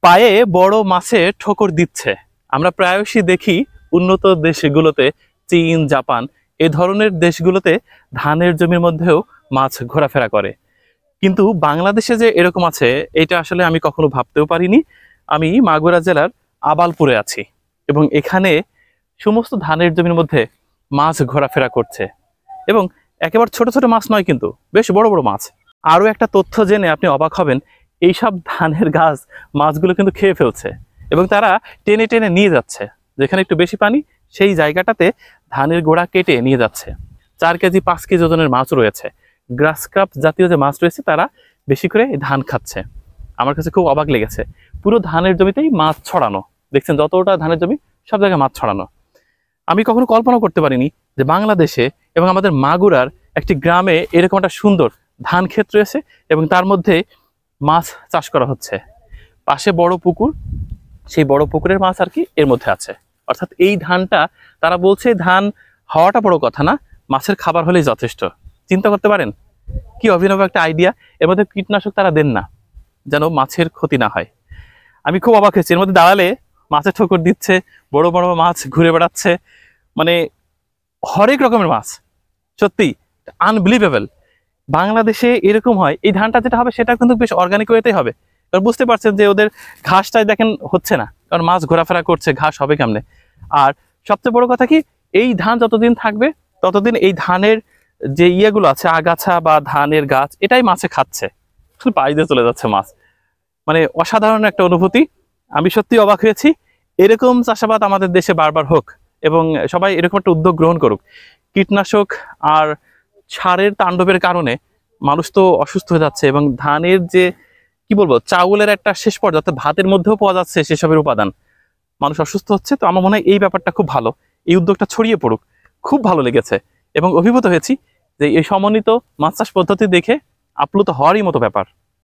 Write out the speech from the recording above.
পায়ে বড় মাছে ঠোকর দিচ্ছে। আমরা প্রায়শই দেখি উন্নত দেশগুলোতে, চীন, জাপান এই ধরনের দেশগুলোতে ধানের জমির মধ্যেও মাছ ঘোরাফেরা করে। কিন্তু বাংলাদেশে যে এরকম আছে এটা আসলে আমি কখনো ভাবতেও পারিনি। আমি মাগুরা জেলার আবালপুরে আছি এবং এখানে সমস্ত ধানের জমির মধ্যে মাছ ঘোরাফেরা করছে এবং একেবারে ছোট ছোট মাছ নয়, কিন্তু বেশ বড় বড় মাছ। আরও একটা তথ্য জেনে আপনি অবাক হবেন, এইসব ধানের গাছ মাছগুলো কিন্তু খেয়ে ফেলছে এবং তারা টেনে টেনে নিয়ে যাচ্ছে। যেখানে একটু বেশি পানি সেই জায়গাটাতে ধানের গোড়া কেটে নিয়ে যাচ্ছে। 4 কেজি 5 কেজি ওজনের মাছ রয়েছে, গ্রাস কাপ জাতীয় যে মাছ রয়েছে তারা বেশি করে ধান খাচ্ছে। আমার কাছে খুব অবাক লেগেছে। পুরো ধানের জমিতেই মাছ ছড়ানো, দেখছেন যতটা ধানের জমি সব জায়গায় মাছ ছড়ানো। আমি কখনো কল্পনা করতে পারিনি যে বাংলাদেশে এবং আমাদের মাগুরার একটি গ্রামে এরকম একটা সুন্দর ধান ক্ষেত রয়েছে এবং তার মধ্যে মাছ চাষ করা হচ্ছে। পাশে বড় পুকুর, সেই বড় পুকুরের মাছ আর কি এর মধ্যে আছে। অর্থাৎ এই ধানটা, তারা বলছে ধান হওয়াটা বড় কথা না, মাছের খাবার হলেই যথেষ্ট। চিন্তা করতে পারেন কি অভিনব একটা আইডিয়া। এর মধ্যে কীটনাশক তারা দেন না যেন মাছের ক্ষতি না হয়। আমি খুব অবাক হয়েছি। এর মধ্যে দাঁড়ালে মাছের ঠোকর দিচ্ছে, বড় বড় মাছ ঘুরে বেড়াচ্ছে, মানে হরেক রকমের মাছ। সত্যি আনবিলিভেবল। বাংলাদেশে এরকম হয়। এই ধানটা যেটা হবে সেটা কিন্তু বেশ অর্গানিক ওয়েতেই হবে। কারণ বুঝতে পারছেন যে ওদের ঘাসটাই দেখেন হচ্ছে না, কারণ মাছ ঘোরাফেরা করছে, ঘাস হবে কেমনে। আর সবচেয়ে বড় কথা কি, এই ধান যতদিন থাকবে ততদিন এই ধানের যে ইয়েগুলো আছে, আগাছা বা ধানের গাছ, এটাই মাছে খাচ্ছে। পাই দিয়ে চলে যাচ্ছে মাছ। মানে অসাধারণ একটা অনুভূতি। আমি সত্যি অবাক হয়েছি। এরকম চাষাবাদ আমাদের দেশে বারবার হোক এবং সবাই এরকম একটা উদ্যোগ গ্রহণ করুক। কীটনাশক আর সারের তাণ্ডবের কারণে মানুষ তো অসুস্থ হয়ে যাচ্ছে এবং ধানের যে কি বলবো, চাউলের একটা শেষ পর্যায়ে, অর্থাৎ ভাতের মধ্যেও পাওয়া যাচ্ছে সেসবের উপাদান, মানুষ অসুস্থ হচ্ছে। তো আমার মনে হয় এই ব্যাপারটা খুব ভালো, এই উদ্যোগটা ছড়িয়ে পড়ুক। খুব ভালো লেগেছে এবং অভিভূত হয়েছি যে এই সমন্বিত মাছ চাষ পদ্ধতি দেখে আপ্লুত হওয়ারই মতো ব্যাপার।